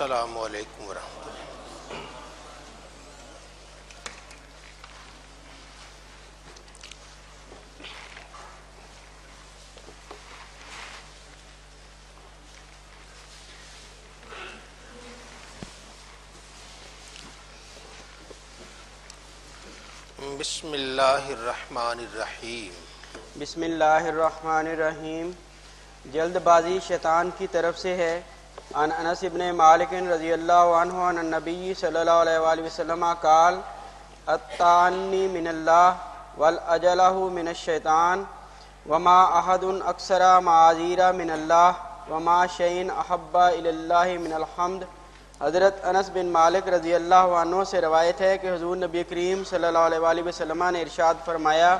السلام علیکم ورحمۃ اللہ۔ بسم اللہ الرحمن الرحیم۔ بسم اللہ الرحمن الرحیم۔ جلد بازی شیطان کی طرف سے ہے۔ عن انس ابن مالک رضی اللہ عنہ عن النبی صلی اللہ علیہ وآلہ وسلم قال التعنی من اللہ والاجلہ من الشیطان وما احد اکثر معاذیر من اللہ وما شیء احب الی اللہ من الحمد۔ حضرت انس بن مالک رضی اللہ عنہ سے روایت ہے کہ حضور نبی کریم صلی اللہ علیہ وآلہ وسلم نے ارشاد فرمایا،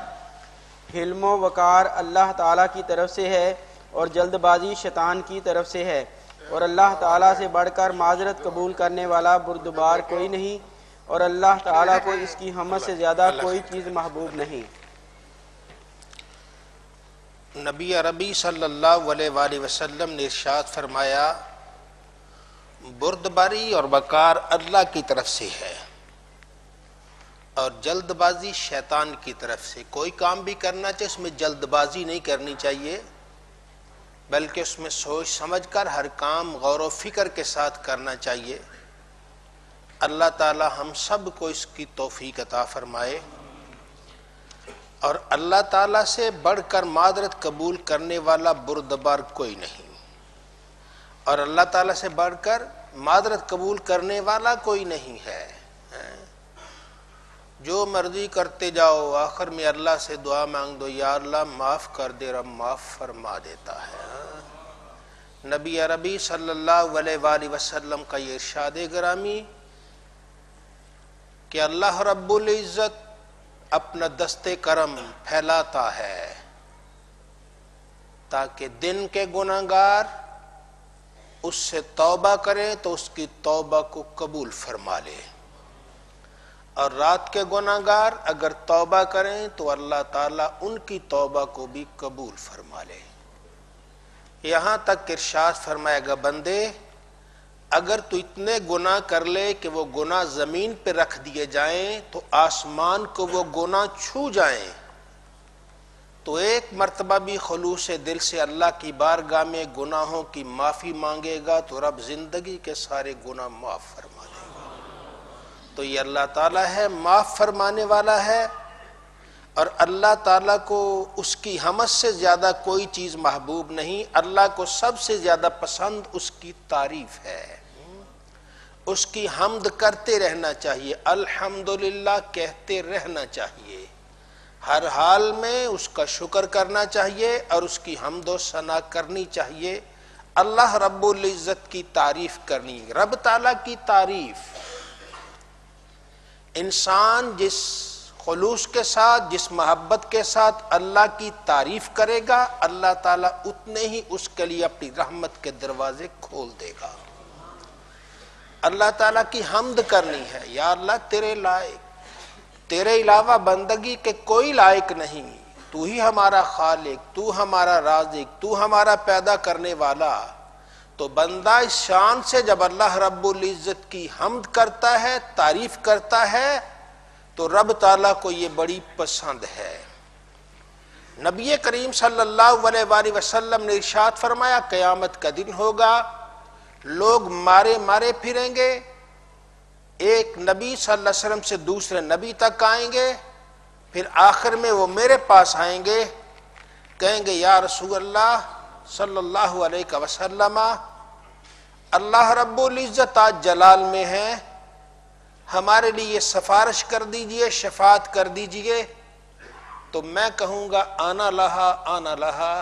حلم و وقار اللہ تعالیٰ کی طرف سے ہے اور جلد بازی شیطان کی طرف سے ہے، اور اللہ تعالیٰ سے بڑھ کر معذرت قبول کرنے والا بردبار کوئی نہیں، اور اللہ تعالیٰ کو اس کی حمد سے زیادہ کوئی چیز محبوب نہیں۔ نبی عربی صلی اللہ علیہ وآلہ وسلم نے ارشاد فرمایا، بردباری اور وقار اللہ کی طرف سے ہے اور جلد بازی شیطان کی طرف سے۔ کوئی کام بھی کرنا چاہیے اس میں جلد بازی نہیں کرنی چاہیے، بلکہ اس میں سوچ سمجھ کر ہر کام غور و فکر کے ساتھ کرنا چاہیے۔ اللہ تعالی ہم سب کو اس کی توفیق عطا فرمائے، اور اللہ تعالی سے بڑھ کر معذرت قبول کرنے والا بردبار کوئی نہیں، اور اللہ تعالیٰ سے بڑھ کر معذرت قبول کرنے والا کوئی نہیں ہے۔ جو مرضی کرتے جاؤ، آخر میں اللہ سے دعا مانگ دو، یا اللہ معاف کر دے، رب معاف فرما دیتا ہے۔ نبی عربی صلی اللہ علیہ وآلہ وسلم کا یہ ارشاد گرامی کہ اللہ رب العزت اپنا دست کرم پھیلاتا ہے تاکہ دن کے گناہگار اس سے توبہ کریں تو اس کی توبہ کو قبول فرما لے، اور رات کے گناہگار اگر توبہ کریں تو اللہ تعالیٰ ان کی توبہ کو بھی قبول فرما لے۔ یہاں تک ارشاد فرمائے گا، بندے اگر تو اتنے گناہ کر لے کہ وہ گناہ زمین پہ رکھ دیے جائیں تو آسمان کو وہ گناہ چھو جائیں، تو ایک مرتبہ بھی خلوص دل سے اللہ کی بارگاہ میں گناہوں کی معافی مانگے گا تو رب زندگی کے سارے گناہ معاف فرما دے گا۔ تو یہ اللہ تعالیٰ ہے، معاف فرمانے والا ہے، اور اللہ تعالیٰ کو اس کی حمد سے زیادہ کوئی چیز محبوب نہیں۔ اللہ کو سب سے زیادہ پسند اس کی تعریف ہے، اس کی حمد کرتے رہنا چاہیے، الحمدللہ کہتے رہنا چاہیے، ہر حال میں اس کا شکر کرنا چاہیے اور اس کی حمد و ثنا کرنی چاہیے، اللہ رب العزت کی تعریف کرنی۔ رب تعالیٰ کی تعریف، انسان جس خلوص کے ساتھ، جس محبت کے ساتھ اللہ کی تعریف کرے گا، اللہ تعالیٰ اتنے ہی اس کے لیے اپنی رحمت کے دروازے کھول دے گا۔ اللہ تعالیٰ کی حمد کرنی ہے، یا اللہ تیرے لائق، تیرے علاوہ بندگی کے کوئی لائق نہیں، تو ہی ہمارا خالق، تو ہمارا رازق، تو ہمارا پیدا کرنے والا۔ تو بندہ اس شان سے جب اللہ رب العزت کی حمد کرتا ہے، تعریف کرتا ہے، تو رب تعالیٰ کو یہ بڑی پسند ہے۔ نبی کریم صلی اللہ علیہ وآلہ وسلم نے ارشاد فرمایا، قیامت کا دن ہوگا، لوگ مارے مارے پھریں گے، ایک نبی صلی اللہ علیہ وسلم سے دوسرے نبی تک آئیں گے، پھر آخر میں وہ میرے پاس آئیں گے، کہیں گے یا رسول اللہ صلی اللہ علیہ وسلم، اللہ رب العزت آج جلال میں ہے، ہمارے لیے سفارش کر دیجئے، شفاعت کر دیجئے۔ تو میں کہوں گا آنا لہا آنا لہا،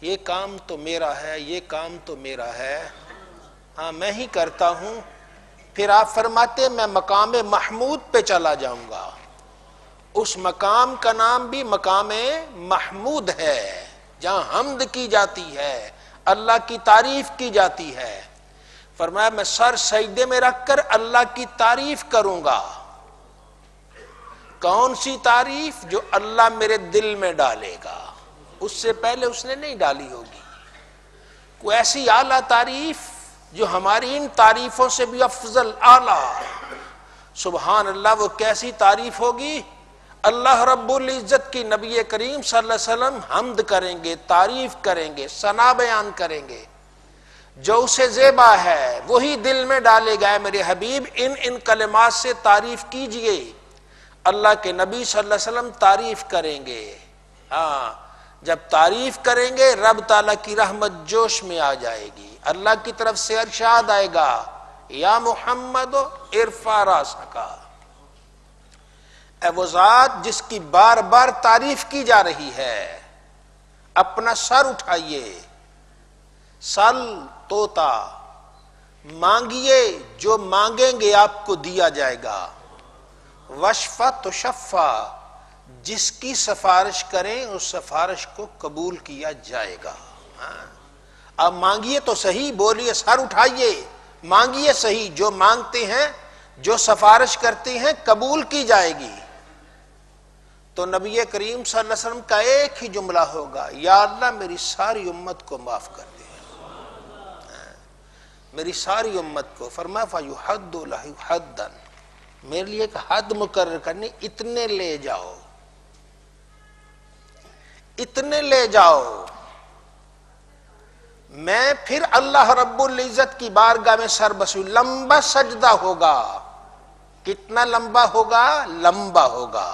یہ کام تو میرا ہے، یہ کام تو میرا ہے، ہاں میں ہی کرتا ہوں۔ پھر آپ فرماتے میں مقام محمود پہ چلا جاؤں گا، اس مقام کا نام بھی مقام محمود ہے، جہاں حمد کی جاتی ہے، اللہ کی تعریف کی جاتی ہے۔ فرمایا میں سر سجدے میں رکھ کر اللہ کی تعریف کروں گا۔ کون سی تعریف؟ جو اللہ میرے دل میں ڈالے گا، اس سے پہلے اس نے نہیں ڈالی ہوگی۔ کوئی ایسی اعلیٰ تعریف جو ہماری ان تعریفوں سے بھی افضل اعلیٰ. سبحان اللہ. وہ کیسی تعریف ہوگی؟ اللہ رب العزت کی نبی کریم صلی اللہ علیہ وسلم حمد کریں گے، تعریف کریں گے، ثنا بیان کریں گے. جو اسے زیبا ہے وہی دل میں ڈالے گا. میرے حبیب ان کلمات سے تعریف کیجئے. اللہ کے نبی صلی اللہ علیہ وسلم تعریف کریں گے. ہاں، جب تعریف کریں گے رب تعالیٰ کی رحمت جوش میں آ جائے گی. اللہ کی طرف سے ارشاد آئے گا، یا محمد ارفع راسک. اے وہ ذات جس کی بار بار تعریف کی جا رہی ہے، اپنا سر اٹھائیے. سل توتا، مانگیے، جو مانگیں گے آپ کو دیا جائے گا. وشفا تشفا، جس کی سفارش کریں اس سفارش کو قبول کیا جائے گا. اب مانگیے تو صحیح، بولیے، سر اٹھائیے، مانگیے صحیح. جو مانگتے ہیں، جو سفارش کرتے ہیں، قبول کی جائے گی. تو نبی کریم صلی اللہ علیہ وسلم کا ایک ہی جملہ ہوگا، یا اللہ میری ساری امت کو معاف کر دے، میری ساری امت کو. فرمایا فَيُحَدُّ لَهُ حَدًّا، میرے لیے ایک حد مقرر کرنی، اتنے لے جاؤ، اتنے لے جاؤ. میں پھر اللہ رب العزت کی بارگاہ میں سر بسوں. لمبا سجدہ ہوگا. کتنا لمبا ہوگا؟ لمبا ہوگا.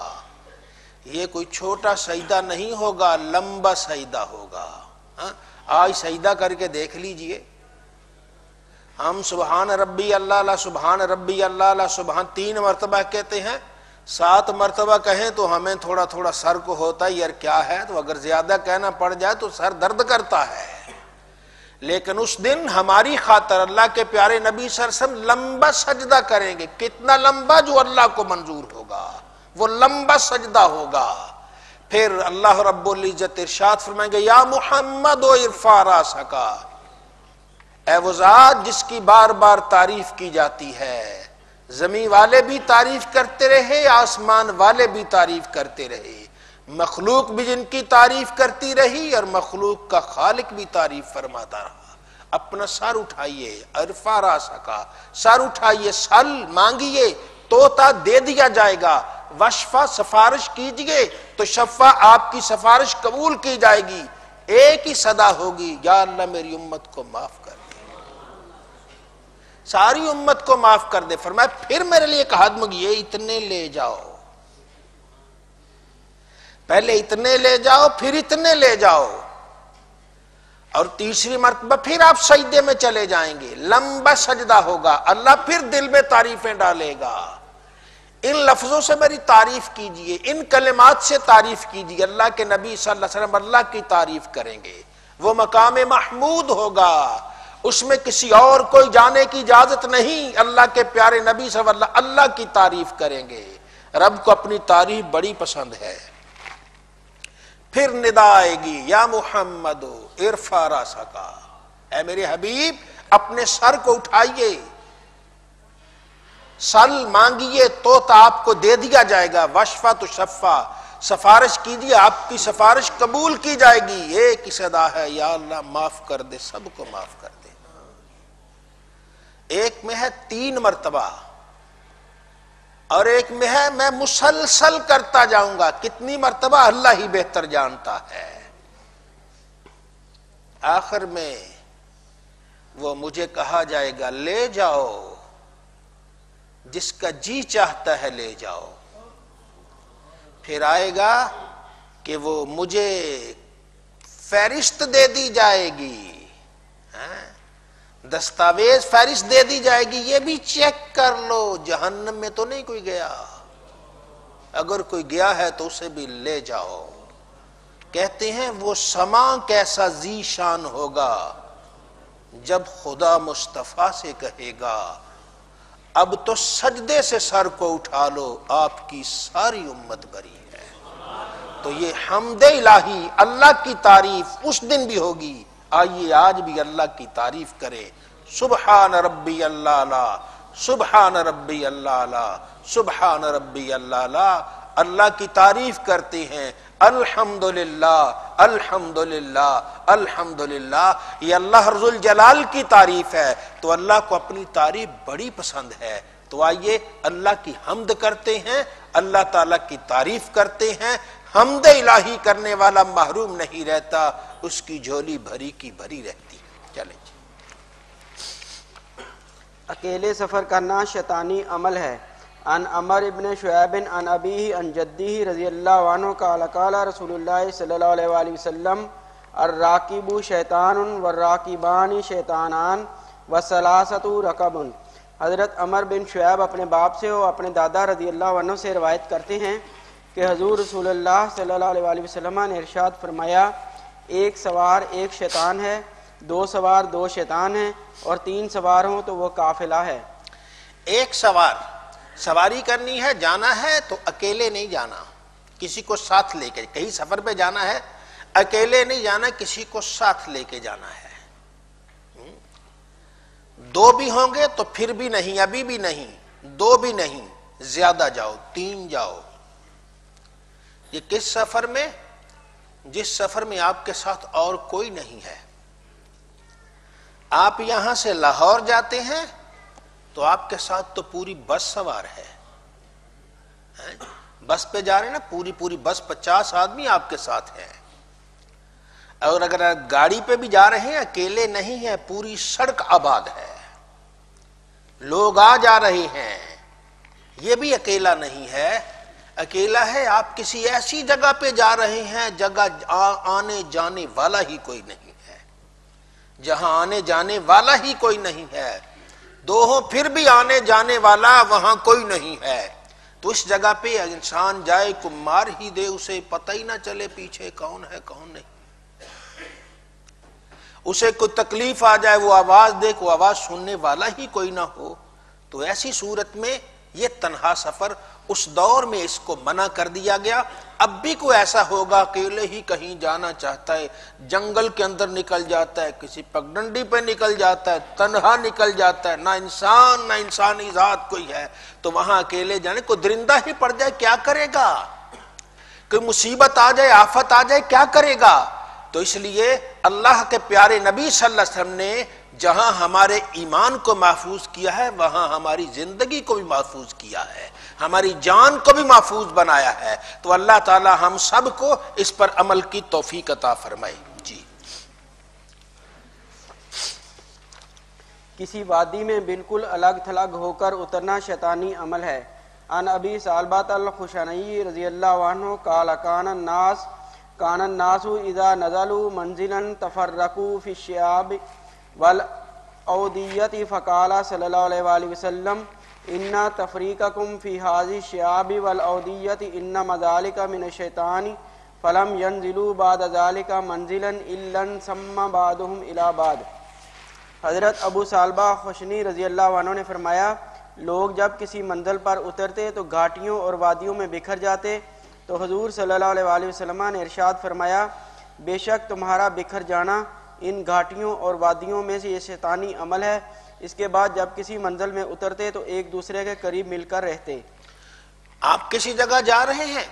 یہ کوئی چھوٹا سجدہ نہیں ہوگا، لمبا سجدہ ہوگا. آج سجدہ کر کے دیکھ لیجئے. ہم سبحان ربی اللہ اللہ، سبحان ربی اللہ اللہ، سبحان 3 مرتبہ کہتے ہیں. 7 مرتبہ کہیں تو ہمیں تھوڑا تھوڑا سر کو ہوتا ہے یار کیا ہے، تو اگر زیادہ کہنا پڑ جائے تو سر درد کرتا ہے. لیکن اس دن ہماری خاطر اللہ کے پیارے نبی صلی اللہ علیہ وسلم لمبا سجدہ کریں گے. کتنا لمبا؟ جو اللہ کو منظور ہوگا، وہ لمبا سجدہ ہوگا. پھر اللہ رب العزت ارشاد فرمائیں گے، یا محمد ارفع راسک. اے وہ ذات جس کی بار بار تعریف کی جاتی ہے، زمین والے بھی تعریف کرتے رہے، آسمان والے بھی تعریف کرتے رہے، مخلوق بھی جن کی تعریف کرتی رہی، اور مخلوق کا خالق بھی تعریف فرماتا رہا. اپنا سر اٹھائیے، ارفع راسک، سر اٹھائیے، سل مانگیے، توتا دے دیا جائے گا. وشفا، سفارش کیجئے تو شفا، آپ کی سفارش قبول کی جائے گی. ایک ہی صدا ہوگی، یا اللہ میری امت کو معاف کر دے، ساری امت کو معاف کر دے. فرمایا پھر میرے لیے ایک حد مانگیے، اتنے لے جاؤ. پہلے اتنے لے جاؤ، پھر اتنے لے جاؤ، اور تیسری مرتبہ پھر آپ سجدے میں چلے جائیں گے. لمبا سجدہ ہوگا. اللہ پھر دل میں تعریفیں ڈالے گا. ان لفظوں سے میری تعریف کیجئے، ان کلمات سے تعریف کیجئے. اللہ کے نبی صلی اللہ علیہ وسلم اللہ کی تعریف کریں گے. وہ مقام محمود ہوگا، اس میں کسی اور کوئی جانے کی اجازت نہیں. اللہ کے پیارے نبی صلی اللہ علیہ وسلم اللہ کی تعریف کریں گے. رب کو اپنی تعریف بڑی پسند ہے. پھر ندا آئے گی، یا محمد ارفع راسک. اے میرے حبیب اپنے سر کو اٹھائیے، سل مانگیے، توتا آپ کو دے دیا جائے گا. وشفا تشفا، سفارش کیجیے، آپ کی سفارش قبول کی جائے گی. ایک ہی صدا ہے، یا اللہ معاف کر دے، سب کو معاف کر دے. ایک میں ہے 3 مرتبہ، اور ایک میں ہے میں مسلسل کرتا جاؤں گا. کتنی مرتبہ اللہ ہی بہتر جانتا ہے. آخر میں وہ مجھے کہا جائے گا، لے جاؤ، جس کا جی چاہتا ہے لے جاؤ. پھر آئے گا کہ وہ مجھے فہرست دے دی جائے گی، دستاویز فہرست دے دی جائے گی، یہ بھی چیک کر لو، جہنم میں تو نہیں کوئی گیا، اگر کوئی گیا ہے تو اسے بھی لے جاؤ. کہتے ہیں وہ سما کیسا ذی شان ہوگا جب خدا مصطفیٰ سے کہے گا، اب تو سجدے سے سر کو اٹھا لو، آپ کی ساری امت بری ہے. تو یہ حمد الہی، اللہ کی تعریف اس دن بھی ہوگی. آئیے آج بھی اللہ کی تعریف کرے. سبحان ربی اللہ لا، سبحان ربی اللہ لا، سبحان ربی اللہ لا. اللہ کی تعریف کرتے ہیں، الحمدللہ الحمدللہ الحمدللہ، یہ اللہ رب الجلال کی تعریف ہے، تو اللہ کو اپنی تعریف بڑی پسند ہے۔ تو آئیے اللہ کی حمد کرتے ہیں، اللہ تعالیٰ کی تعریف کرتے ہیں۔ حمد الہی کرنے والا محروم نہیں رہتا، اس کی جھولی بھری کی بھری رہتی ہے۔ چلیں جی۔ اکیلے سفر کرنا شیطانی عمل ہے۔ عن عمر ابن شعیب عن ابیہ عن جدہ رضی اللہ عنہ قال قال رسول اللہ صلی اللہ علیہ وآلہ وسلم الراکب شیطان والراکبان شیطانان والثلاثۃ رکب۔ حضرت عمر بن شعیب اپنے باپ سے اور اپنے دادا رضی اللہ عنہ سے روایت کرتے ہیں کہ حضور رسول اللہ صلی اللہ علیہ وآلہ وسلم نے ارشاد فرمایا، ایک سوار ایک شیطان ہے، دو سوار دو شیطان ہیں، اور تین سوار ہوں تو وہ قافلہ ہے۔ ایک سوار سواری کرنی ہے، جانا ہے تو اکیلے نہیں جانا، کسی کو ساتھ لے کے، کہیں سفر پہ جانا ہے اکیلے نہیں جانا، کسی کو ساتھ لے کے جانا ہے۔ دو بھی ہوں گے تو پھر بھی نہیں، ابھی بھی نہیں، دو بھی نہیں، زیادہ جاؤ، تین جاؤ۔ یہ کس سفر میں؟ جس سفر میں آپ کے ساتھ اور کوئی نہیں ہے۔ آپ یہاں سے لاہور جاتے ہیں تو آپ کے ساتھ تو پوری بس سوار ہے، بس پہ جا رہے ہیں نا، پوری بس 50 آدمی آپ کے ساتھ ہیں۔ اور اگر گاڑی پہ بھی جا رہے ہیں اکیلے نہیں ہیں، پوری سڑک آباد ہے، لوگ آ جا رہے ہیں، یہ بھی اکیلا نہیں ہے۔ اکیلا ہے آپ کسی ایسی جگہ پہ جا رہے ہیں جگہ آنے جانے والا ہی کوئی نہیں ہے، جہاں آنے جانے والا ہی کوئی نہیں ہے، دو ہوں پھر بھی آنے جانے والا وہاں کوئی نہیں ہے، تو اس جگہ پہ انسان جائے کو مار ہی دے، اسے پتہ ہی نہ چلے پیچھے کون ہے کون نہیں، اسے کوئی تکلیف آ جائے وہ آواز دے، کوئی آواز سننے والا ہی کوئی نہ ہو، تو ایسی صورت میں یہ تنہا سفر اس دور میں اس کو منع کر دیا گیا۔ اب بھی کوئی ایسا ہوگا اکیلے ہی کہیں جانا چاہتا ہے، جنگل کے اندر نکل جاتا ہے، کسی پگڈنڈی پہ نکل جاتا ہے، تنہا نکل جاتا ہے، نہ انسان نہ انسانی ذات کوئی ہے، تو وہاں اکیلے جانے کو درندہ ہی پڑ جائے کیا کرے گا؟ کوئی مصیبت آ جائے، آفت آ جائے کیا کرے گا؟ تو اس لیے اللہ کے پیارے نبی صلی اللہ علیہ وسلم نے جہاں ہمارے ایمان کو محفوظ کیا ہے وہاں ہماری زندگی کو بھی محفوظ کیا ہے، ہماری جان کو بھی محفوظ بنایا ہے۔ تو اللہ تعالی ہم سب کو اس پر عمل کی توفیق عطا فرمائے۔ جی۔ کسی وادی میں بالکل الگ تھلگ ہو کر اترنا شیطانی عمل ہے۔ عن ابی ثعلبۃ الخشنی رضی اللہ عنہ قال کان الناس اذا نزلوا منزلا تفرقوا في الشعاب والاودیۃ فقال صلی اللہ علیہ وآلہ وسلم ان تفریقکم فی هذه الشعاب والاودیۃ انما ذلک من الشیطان فلم ينزلوا بعد ذلك منزلا الا انضم بعضهم الى بعض۔ حضرت ابو ثعلبہ خشنی رضی اللہ عنہ نے فرمایا، لوگ جب کسی منزل پر اترتے تو گھاٹیوں اور وادیوں میں بکھر جاتے، تو حضور صلی اللہ علیہ وآلہ وسلم نے ارشاد فرمایا، بے شک تمہارا بکھر جانا ان گھاٹیوں اور وادیوں میں سے یہ شیطانی عمل ہے۔ اس کے بعد جب کسی منزل میں اترتے تو ایک دوسرے کے قریب مل کر رہتے۔ آپ کسی جگہ جا رہے ہیں،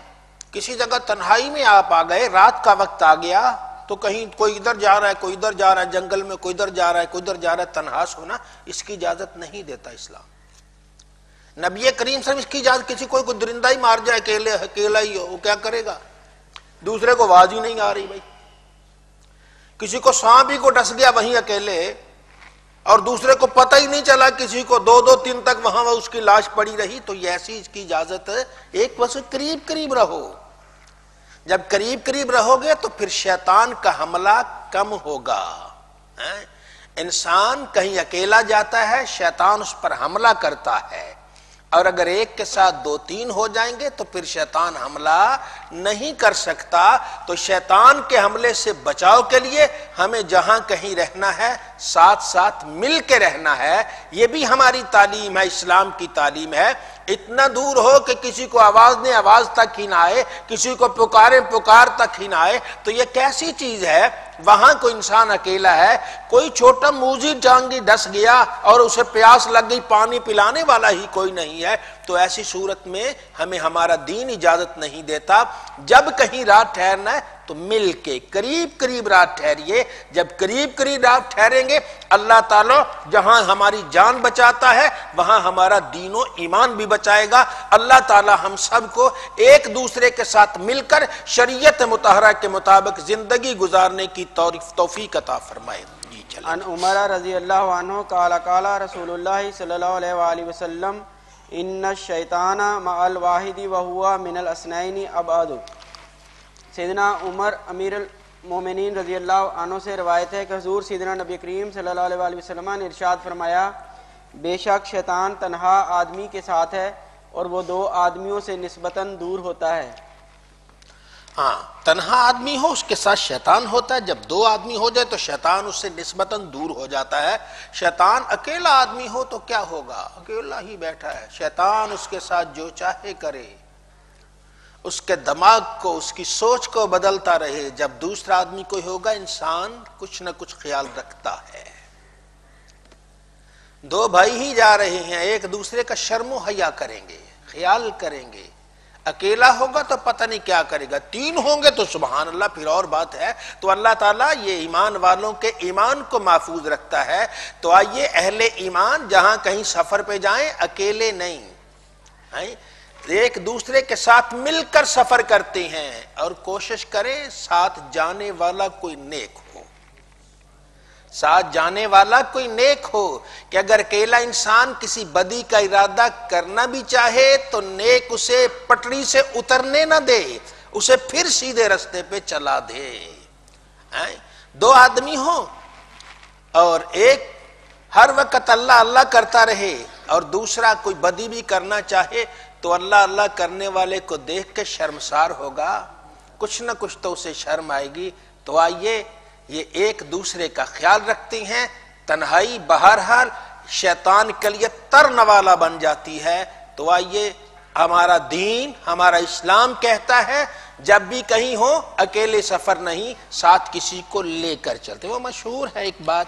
کسی جگہ تنہائی میں آپ آ گئے، رات کا وقت آ گیا، تو کہیں کوئی ادھر جا رہا ہے کوئی ادھر جا رہا ہے، جنگل میں کوئی ادھر جا رہا ہے کوئی ادھر جا رہا ہے، تنہا سونا اس کی اجازت نہیں دیتا اسلام۔ نبی کریم صلی اللہ علیہ وسلم اس کی اجازت، کسی کوئی درندہ ہی مار جائے اکیلا ہی ہو، وہ کیا کرے گا؟ دوسرے کو آواز ہی نہیں آ رہی بھائی، کسی کو سانپ ہی کو ڈس گیا وہیں اکیلے، اور دوسرے کو پتہ ہی نہیں چلا، کسی کو دو تین تک وہاں اس کی لاش پڑی رہی، تو یہ ایسی اس کی اجازت ہے۔ ایک بس قریب رہو، جب قریب رہو گے تو پھر شیطان کا حملہ کم ہوگا۔ انسان کہیں اکیلا جاتا ہے، شیطان اس پر حملہ کرتا ہے، اور اگر ایک کے ساتھ دو تین ہو جائیں گے تو پھر شیطان حملہ نہیں کر سکتا۔ تو شیطان کے حملے سے بچاؤ کے لیے ہمیں جہاں کہیں رہنا ہے ساتھ ساتھ مل کے رہنا ہے، یہ بھی ہماری تعلیم ہے، اسلام کی تعلیم ہے۔ اتنا دور ہو کہ کسی کو آواز نے آواز تک ہی نہ آئے، کسی کو پکار تک ہی نہ آئے، تو یہ کیسی چیز ہے؟ وہاں کوئی انسان اکیلا ہے، کوئی چھوٹا موذی ٹانگی ڈس گیا اور اسے پیاس لگ گئی، پانی پلانے والا ہی کوئی نہیں ہے، تو تو ایسی صورت میں ہمیں ہمارا دین اجازت نہیں دیتا. جب کہیں رات ٹھہرنا ہے تو مل کے قریب قریب رات ٹھہریے. جب قریب قریب رات ٹھہریں گے اللہ تعالیٰ جہاں ہماری جان بچاتا ہے وہاں ہمارا دین و ایمان بھی بچائے گا. اللہ تعالیٰ ہم سب کو ایک دوسرے کے ساتھ مل کر شریعت مطہرہ کے مطابق زندگی گزارنے کی توفیق عطا فرمائے. عن عمر رضی اللہ عنہ قال قال رسول اللہ صلی اللہ علیہ وآلہ وسلم ان الشیطان مع الواحد وهو من الاثنین ابعد. سیدنا عمر امیر المومنین رضی اللہ عنہ سے روایت ہے کہ حضور سیدنا نبی کریم صلی اللہ علیہ وآلہ وسلم نے ارشاد فرمایا بے شک شیطان تنہا آدمی کے ساتھ ہے اور وہ دو آدمیوں سے نسبتاً دور ہوتا ہے. ہاں تنہا آدمی ہو اس کے ساتھ شیطان ہوتا ہے. جب دو آدمی ہو جائے تو شیطان اس سے نسبتاً دور ہو جاتا ہے. شیطان اکیلا آدمی ہو تو کیا ہوگا؟ اکیلا ہی بیٹھا ہے. شیطان اس کے ساتھ جو چاہے کرے، اس کے دماغ کو اس کی سوچ کو بدلتا رہے. جب دوسرا آدمی کوئی ہوگا انسان کچھ نہ کچھ خیال رکھتا ہے. دو بھائی ہی جا رہے ہیں ایک دوسرے کا شرم و حیا کریں گے، خیال کریں گے. اکیلا ہوگا تو پتہ نہیں کیا کرے گا. تین ہوں گے تو سبحان اللہ پھر اور بات ہے. تو اللہ تعالیٰ یہ ایمان والوں کے ایمان کو محفوظ رکھتا ہے. تو آئیے اہل ایمان جہاں کہیں سفر پہ جائیں اکیلے نہیں، ایک دوسرے کے ساتھ مل کر سفر کرتے ہیں اور کوشش کریں ساتھ جانے والا کوئی نیک ہو، ساتھ جانے والا کوئی نیک ہو. کہ اگر اکیلا انسان کسی بدی کا ارادہ کرنا بھی چاہے تو نیک اسے پٹڑی سے اترنے نہ دے، اسے پھر سیدھے رستے پہ چلا دے. دو آدمی ہوں اور ایک ہر وقت اللہ اللہ کرتا رہے اور دوسرا کوئی بدی بھی کرنا چاہے تو اللہ اللہ کرنے والے کو دیکھ کے شرمسار ہوگا، کچھ نہ کچھ تو اسے شرم آئے گی. تو آئیے یہ ایک دوسرے کا خیال رکھتے ہیں. تنہائی بہرحال شیطان کے لیے ترنوالا بن جاتی ہے. تو آئیے ہمارا دین ہمارا اسلام کہتا ہے جب بھی کہیں ہو اکیلے سفر نہیں، ساتھ کسی کو لے کر چلتے. وہ مشہور ہے ایک بات